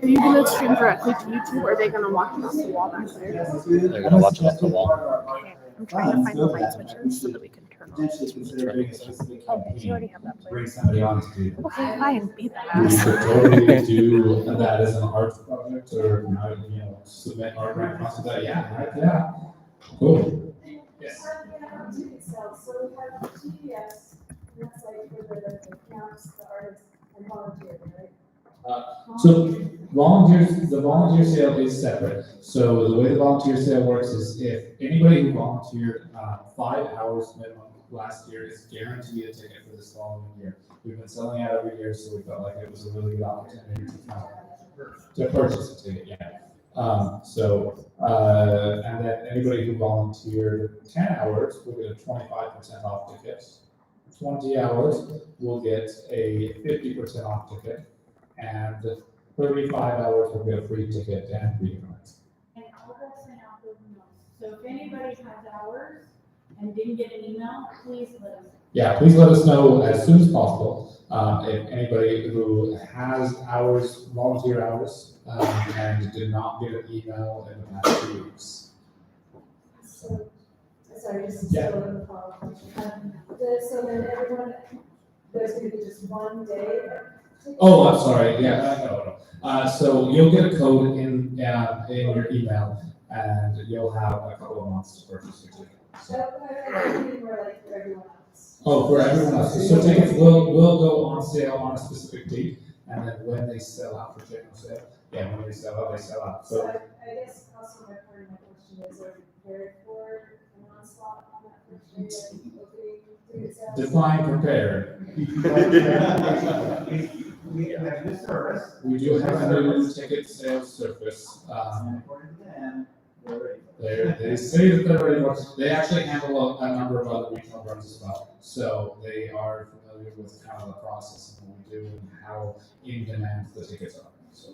Are you going to stream directly to YouTube, or are they going to watch it off the wall back there? They're gonna watch it off the wall. Okay. I'm trying to find the light switches so that we can turn potentially consider doing a specific Oh, you already campaign have that to plan. bring somebody on to do that. Okay, fine, beat that We ass. could totally do that as an art project or, submit art grant costs to that, yeah, cool. Yes. Ticket sales, so we have TBS, and that's like for the camps, the artists, and volunteers, right? So the volunteer sale is separate. So the way the volunteer sale works is if anybody who volunteered 5 hours minimum last year is guaranteed a ticket for this following year. We've been selling out every year, so we felt like it was a really good opportunity to purchase a ticket, yeah. And then anybody who volunteered 10 hours will get a 25% off ticket. 20 hours will get a 50% off ticket. And 35 hours will get a free ticket and free cards. And I'll go send out those emails. So if anybody has hours and didn't get an email, please let us know. Yeah, please let us know as soon as possible. If anybody who has hours, volunteer hours, and did not get an email in the past 2 weeks. So, sorry, just Yeah. still a follow-up question. So then everyone, there's gonna be just one day? Oh, I'm sorry, yeah, no. So you'll get a code in your email, and you'll have a couple of months to purchase your ticket. So, I mean, we're like for everyone else. Oh, for everyone else, so tickets will go on sale on a specific date, and then when they sell out for general sale, when they sell out, they sell out, So so. I guess also my part of my question is, are we prepared for an onslaught on that first day, like opening ticket sales? Define prepared. We have this service. We do have a new ticket sales service, And according to them, we're ready. they say that they're ready for, they actually handle a number of other regional brands as well. So they are familiar with kind of the process of what we do and how in demand the tickets are. So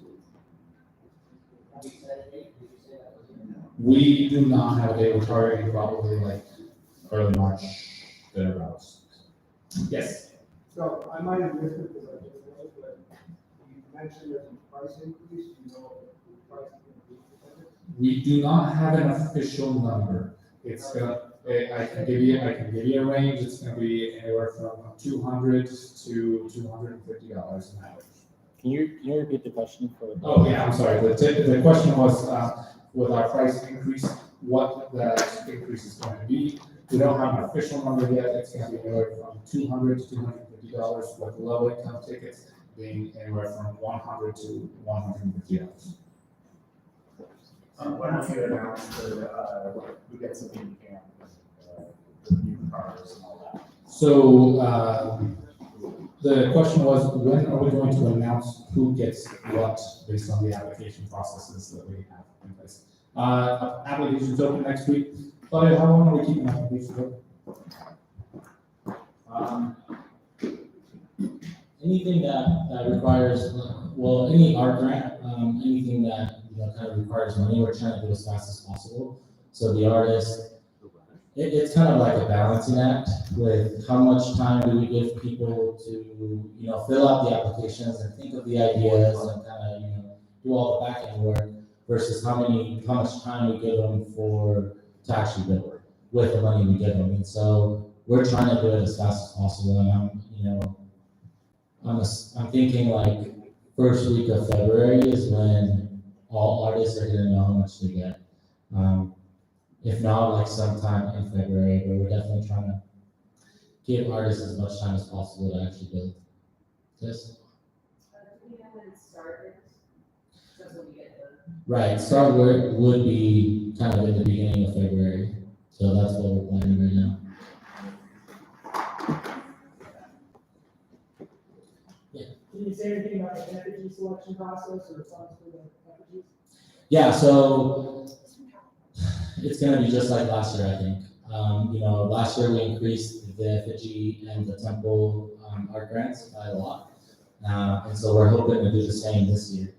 we do not have a date, we're targeting probably like early March, thereabouts. Yes. So I might have missed it because I just read it, but you mentioned there's a price increase, you know, what the price is going to be. We do not have an official number. It's gonna, I can give you a range. It's gonna be anywhere from $200 to $250 an hour. Can you repeat the question for? Oh, yeah, I'm sorry. The question was, with our price increase, what that increase is going to be. We don't have an official number yet. It's gonna be anywhere from $200 to $250, with low income tickets being anywhere from $100 to $150. Why don't you announce who gets a new camp, the new cars and all that? So, the question was, when are we going to announce who gets what based on the application processes that we have in place? Applications open next week. Claudia, how long are we keeping applications open? Anything that requires, any art grant, anything that, kind of requires money, we're trying to do as fast as possible. So the artist, it's kind of like a balancing act with how much time do we give people to, fill out the applications and think of the ideas and kind of, do all the back end work versus how much time we give them to actually build with the money we give them. And so we're trying to do it as fast as possible. And I'm thinking like first week of February is when all artists are gonna know how much they get. If not, like sometime in February, but we're definitely trying to give artists as much time as possible to actually build. Yes? Do we know when it started? Just when we get the. Right, start work would be kind of in the beginning of February, so that's what we're planning right now. Can you say anything about the effigy selection process or funds for the effigies? Yeah, so it's gonna be just like last year, I think. Last year we increased the effigy and the temple art grants by a lot. And so we're hoping to do the same this year.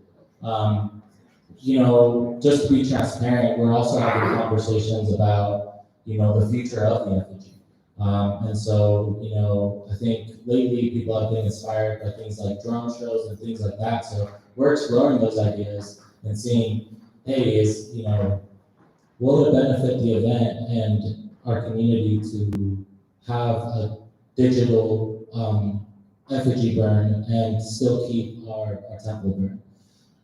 Just to be transparent, we're also having conversations about, the future of the effigy. And so, I think lately people have been inspired by things like drone shows and things like that. So we're exploring those ideas and seeing, hey, will it benefit the event and our community to have a digital effigy burn and still keep our temple burn.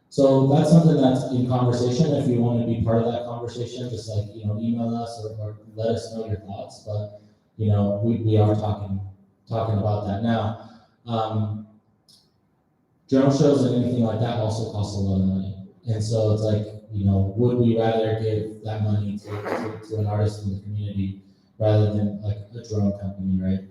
So that's something that's in conversation. If you want to be part of that conversation, just like, email us or let us know your thoughts. But, we are talking about that now. Drone shows and anything like that also cost a lot of money. And so it's like, would we rather give that money to an artist in the community rather than like a drone company, right?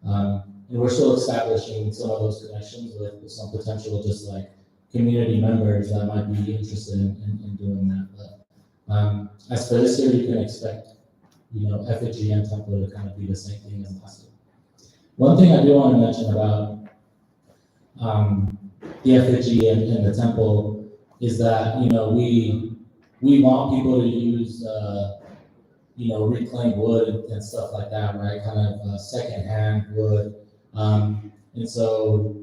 And we're still establishing some of those connections with some potential just like community members that might be interested in doing that. But as for this year, you can expect, effigy and temple to kind of be the same thing as last year. One thing I do want to mention about the effigy and the temple is that, we want people to use, reclaimed wood and stuff like that, right? Kind of secondhand wood. And so,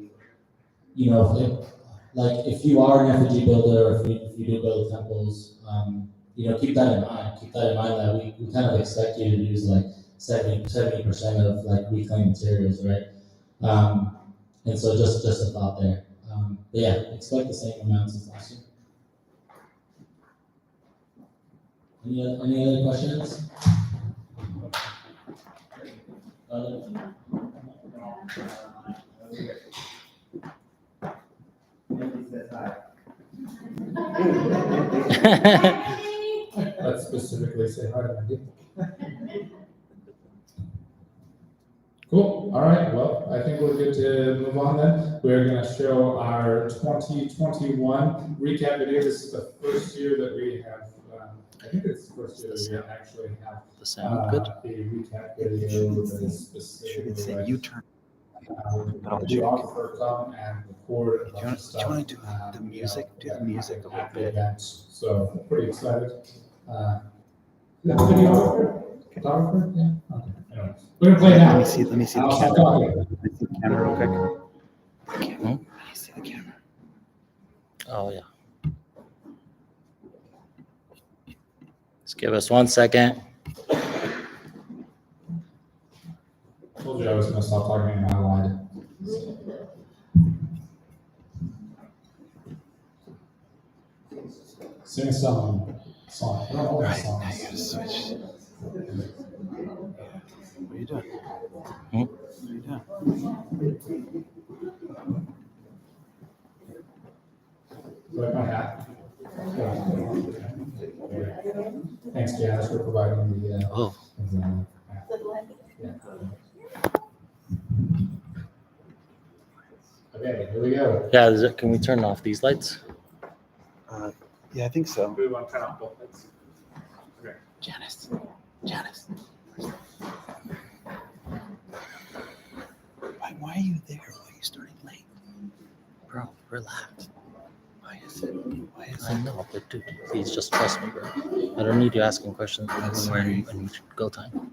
if you are an effigy builder, or if you do build temples, keep that in mind. Keep that in mind that we kind of expect you to use like 70% of like reclaimed materials, right? And so just a thought there. But yeah, expect the same amounts as last year. Any other questions? Let's specifically say hi to Wendy. Cool. All right. Well, I think we're good to move on then. We're going to show our 2021 recap video. This is the first year that we have. I think it's the first year that we actually have The sound good? a recap video that is specifically like, U-turn. the offer come and record a bunch of Do you want to stuff, do the music? Do the music a little at the bit. event. So pretty excited. The videographer? Photographer? Yeah. Okay. Anyway, we're gonna play now. Let me see the I'll stop camera. talking. Let me see the camera real quick. Let me see the camera. Oh, yeah. Just give us 1 second. Told you I was gonna stop talking and I lied. Sing a song. I don't know All the right, now songs. you gotta switch. What are you doing? Hmm? What are you doing? Do I have my hat? Thanks, Janice, for providing the. Oh. Yeah. Okay, here we go. Yeah, can we turn off these lights? Yeah, I think so. We want to turn off both lights. Okay. Janice. Why are you there? Why are you starting late? Bro, relax. Why is it? I know, but dude, please just trust me, bro. I don't need you asking questions when go time.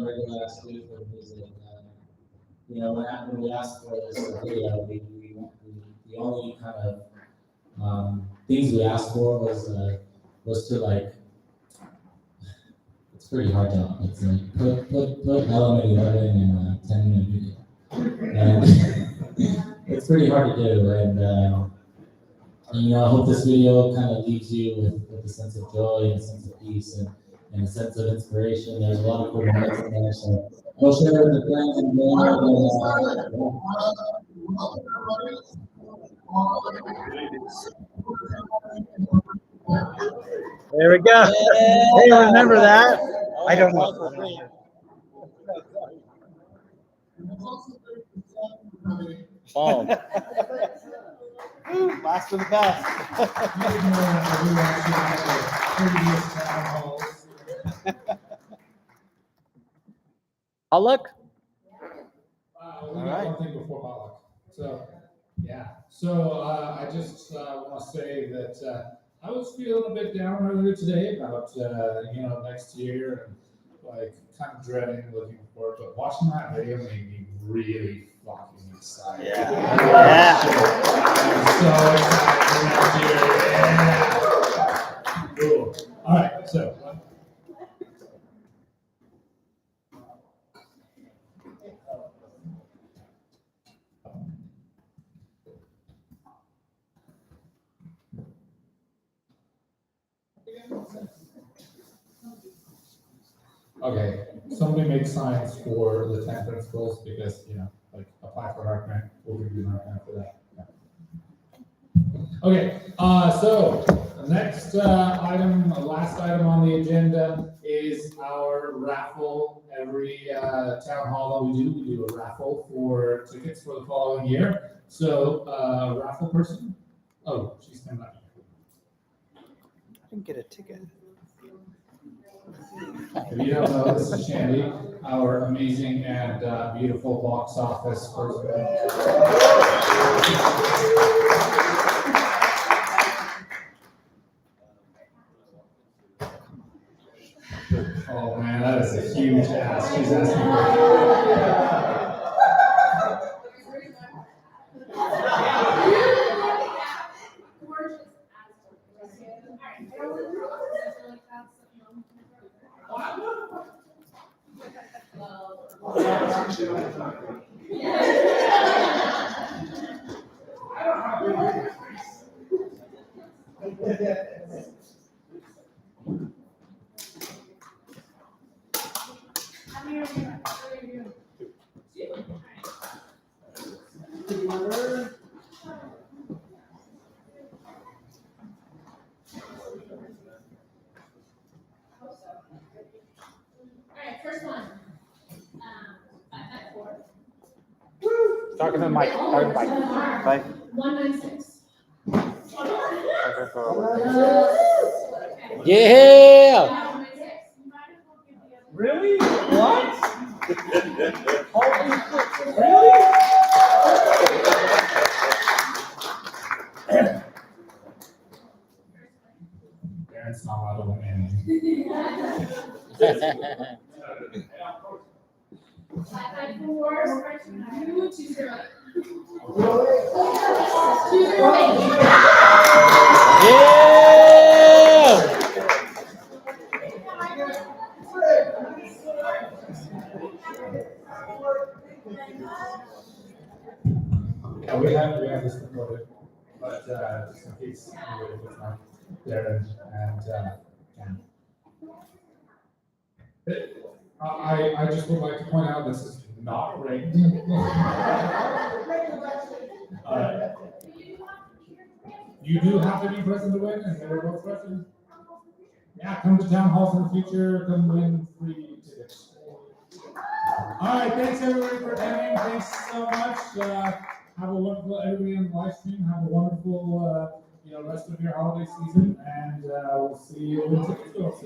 regular ass dude for music. You know, when we asked for this video, the only kind of things we asked for was to like, it's pretty hard to, it's like put Element 11 in a 10-minute video, and it's pretty hard to do. And you know, I hope this video kind of leaves you with a sense of joy and a sense of peace and a sense of inspiration. There's a lot of cool moments in there, so I'll share it with the friends and There we go. Hey, remember that? I don't know. Boom. Last of the best. Pollock? We got one thing before Pollock. So, yeah. So I just want to say that I was feeling a bit down earlier today about you know, next year and like kind of dreading looking forward. But watching that video made me really fucking excited. Yeah. I'm so excited for next year. Yeah. Cool. All right. So. Okay, somebody make signs for the 10 principles because, you know, like apply for an art grant, we'll give you an art grant for that. Yeah. Okay, so the next item, last item on the agenda is our raffle. Every town hall that we do a raffle for tickets for the following year. So, raffle person, oh, she's coming up. I didn't get a ticket. If you don't know, this is Shandy, our amazing and beautiful box office person. Oh man, that is a huge ask. She's asking Talking to the mic. Talking to the mic. Bye. 196. Yeah. Really? What? Parents not allowed to win anything. 554, 220. Yeah, we have this recorded, but just in case anybody was not there I just would like to point out this is not rigged. You do have to be present to win, and they were both present. Yeah, come to town halls in the future, come win free tickets. All right, thanks everybody for attending. Thanks so much. Have a wonderful, everybody on the live stream, have a wonderful, rest of your holiday season, and we'll see you in tickets.